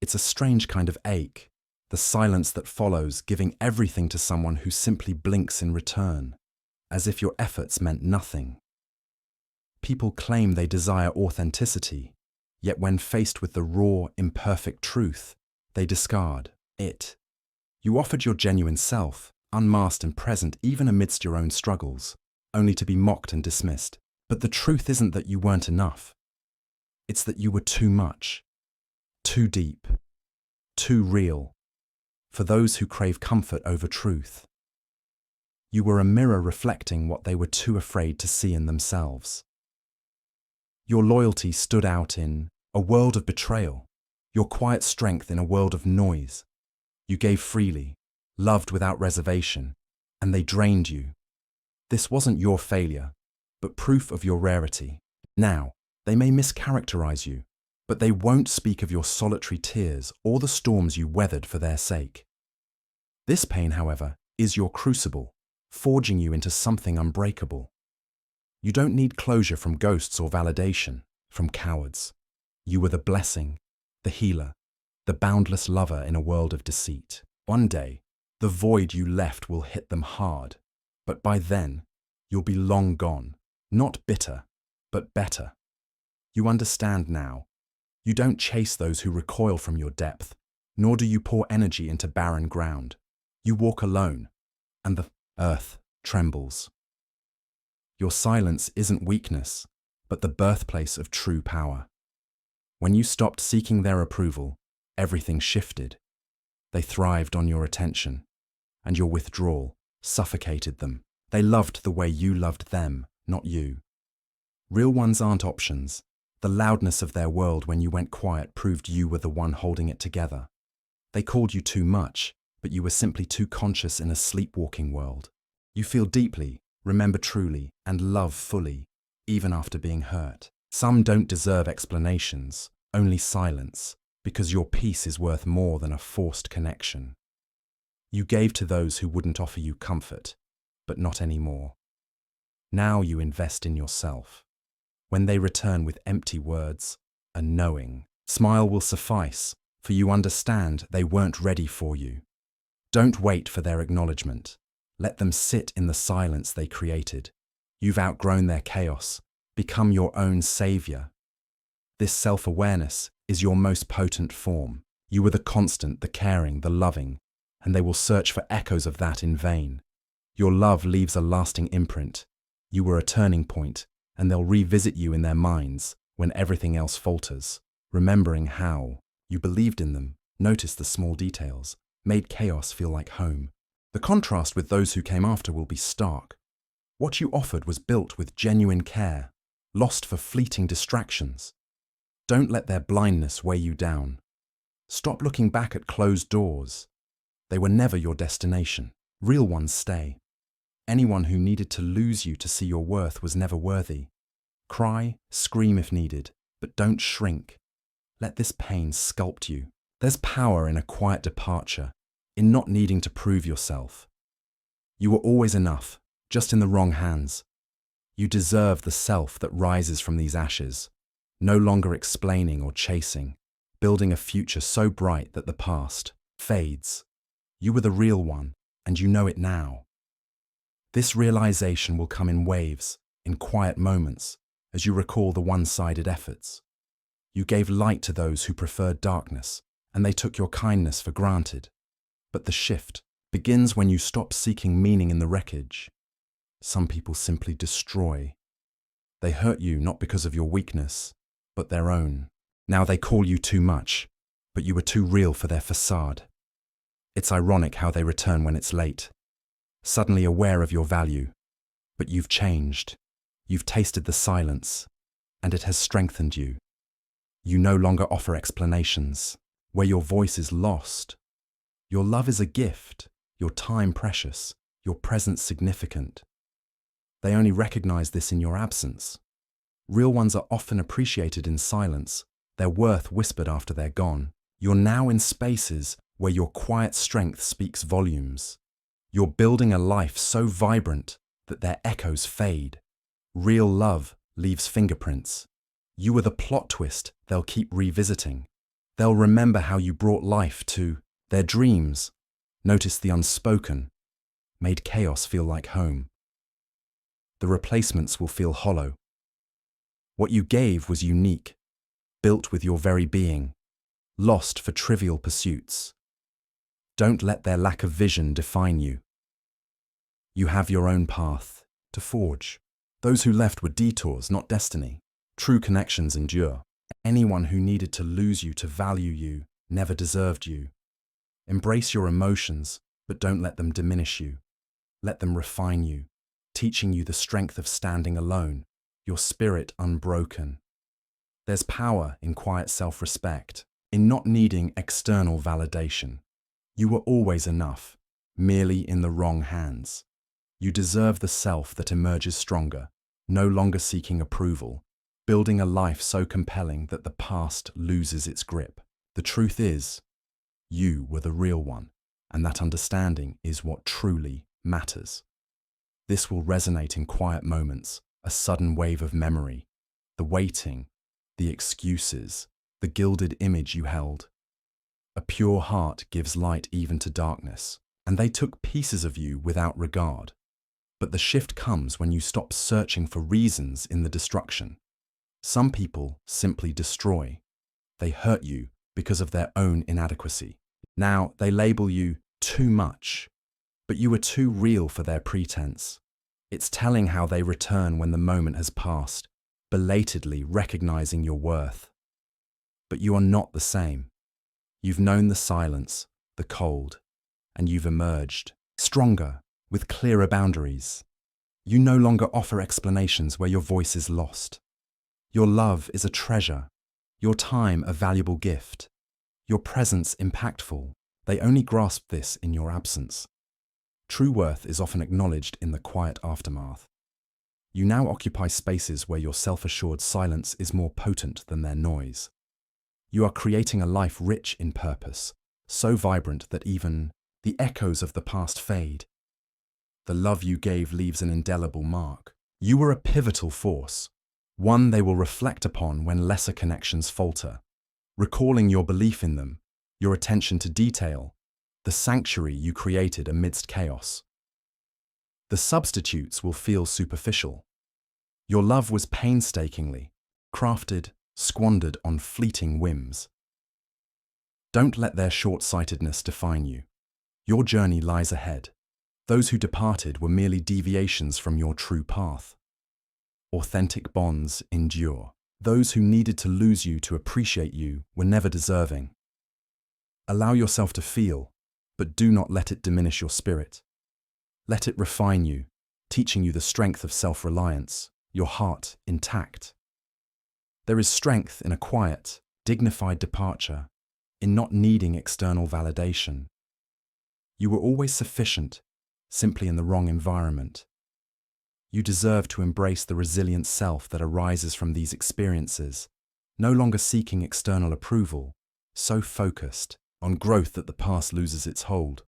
It's a strange kind of ache, the silence that follows, giving everything to someone who simply blinks in return, as if your efforts meant nothing. People claim they desire authenticity, yet when faced with the raw, imperfect truth, they discard it. You offered your genuine self, unmasked and present even amidst your own struggles, only to be mocked and dismissed. But the truth isn't that you weren't enough. It's that you were too much, too deep, too real, for those who crave comfort over truth. You were a mirror reflecting what they were too afraid to see in themselves. Your loyalty stood out in a world of betrayal, your quiet strength in a world of noise. You gave freely, loved without reservation, and they drained you. This wasn't your failure, but proof of your rarity. Now, they may mischaracterize you, but they won't speak of your solitary tears or the storms you weathered for their sake. This pain, however, is your crucible, forging you into something unbreakable. You don't need closure from ghosts or validation from cowards. You were the blessing, the healer, the boundless lover in a world of deceit. One day, the void you left will hit them hard, but by then, you'll be long gone, not bitter, but better. You understand now. You don't chase those who recoil from your depth, nor do you pour energy into barren ground. You walk alone, and the earth trembles. Your silence isn't weakness, but the birthplace of true power. When you stopped seeking their approval, everything shifted. They thrived on your attention, and your withdrawal suffocated them. They loved the way you loved them, not you. Real ones aren't options. The loudness of their world when you went quiet proved you were the one holding it together. They called you too much, but you were simply too conscious in a sleepwalking world. You feel deeply, remember truly, and love fully, even after being hurt. Some don't deserve explanations, only silence, because your peace is worth more than a forced connection. You gave to those who wouldn't offer you comfort, but not anymore. Now you invest in yourself. When they return with empty words, a knowing smile will suffice, for you understand they weren't ready for you. Don't wait for their acknowledgement. Let them sit in the silence they created. You've outgrown their chaos. Become your own savior. This self-awareness is your most potent form. You were the constant, the caring, the loving, and they will search for echoes of that in vain. Your love leaves a lasting imprint. You were a turning point, and they'll revisit you in their minds when everything else falters, remembering how you believed in them, noticed the small details, made chaos feel like home. The contrast with those who came after will be stark. What you offered was built with genuine care, lost for fleeting distractions. Don't let their blindness weigh you down. Stop looking back at closed doors. They were never your destination. Real ones stay. Anyone who needed to lose you to see your worth was never worthy. Cry, scream if needed, but don't shrink. Let this pain sculpt you. There's power in a quiet departure, in not needing to prove yourself. You were always enough, just in the wrong hands. You deserve the self that rises from these ashes, no longer explaining or chasing, building a future so bright that the past fades. You were the real one, and you know it now. This realization will come in waves, in quiet moments, as you recall the one-sided efforts. You gave light to those who preferred darkness, and they took your kindness for granted. But the shift begins when you stop seeking meaning in the wreckage. Some people simply destroy. They hurt you not because of your weakness, but their own. Now they call you too much, but you were too real for their facade. It's ironic how they return when it's late, suddenly aware of your value. But you've changed. You've tasted the silence, and it has strengthened you. You no longer offer explanations. Where your voice is lost, your love is a gift, your time precious, your presence significant. They only recognize this in your absence. Real ones are often appreciated in silence, their worth whispered after they're gone. You're now in spaces where your quiet strength speaks volumes. You're building a life so vibrant that their echoes fade. Real love leaves fingerprints. You are the plot twist they'll keep revisiting. They'll remember how you brought life to their dreams, noticed the unspoken, made chaos feel like home. The replacements will feel hollow. What you gave was unique, built with your very being, lost for trivial pursuits. Don't let their lack of vision define you. You have your own path to forge. Those who left were detours, not destiny. True connections endure. Anyone who needed to lose you to value you never deserved you. Embrace your emotions, but don't let them diminish you. Let them refine you, teaching you the strength of standing alone, your spirit unbroken. There's power in quiet self-respect, in not needing external validation. You were always enough, merely in the wrong hands. You deserve the self that emerges stronger, no longer seeking approval, building a life so compelling that the past loses its grip. The truth is, you were the real one, and that understanding is what truly matters. This will resonate in quiet moments, a sudden wave of memory, the waiting, the excuses, the gilded image you held. A pure heart gives light even to darkness, and they took pieces of you without regard. But the shift comes when you stop searching for reasons in the destruction. Some people simply destroy. They hurt you because of their own inadequacy. Now they label you too much, but you are too real for their pretense. It's telling how they return when the moment has passed, belatedly recognizing your worth. But you are not the same. You've known the silence, the cold, and you've emerged, stronger, with clearer boundaries. You no longer offer explanations where your voice is lost. Your love is a treasure, your time a valuable gift, your presence impactful. They only grasp this in your absence. True worth is often acknowledged in the quiet aftermath. You now occupy spaces where your self-assured silence is more potent than their noise. You are creating a life rich in purpose, so vibrant that even the echoes of the past fade. The love you gave leaves an indelible mark. You were a pivotal force, one they will reflect upon when lesser connections falter, recalling your belief in them, your attention to detail, the sanctuary you created amidst chaos. The substitutes will feel superficial. Your love was painstakingly crafted, squandered on fleeting whims. Don't let their short-sightedness define you. Your journey lies ahead. Those who departed were merely deviations from your true path. Authentic bonds endure. Those who needed to lose you to appreciate you were never deserving. Allow yourself to feel, but do not let it diminish your spirit. Let it refine you, teaching you the strength of self-reliance, your heart intact. There is strength in a quiet, dignified departure, in not needing external validation. You were always sufficient, simply in the wrong environment. You deserve to embrace the resilient self that arises from these experiences, no longer seeking external approval, so focused on growth that the past loses its hold.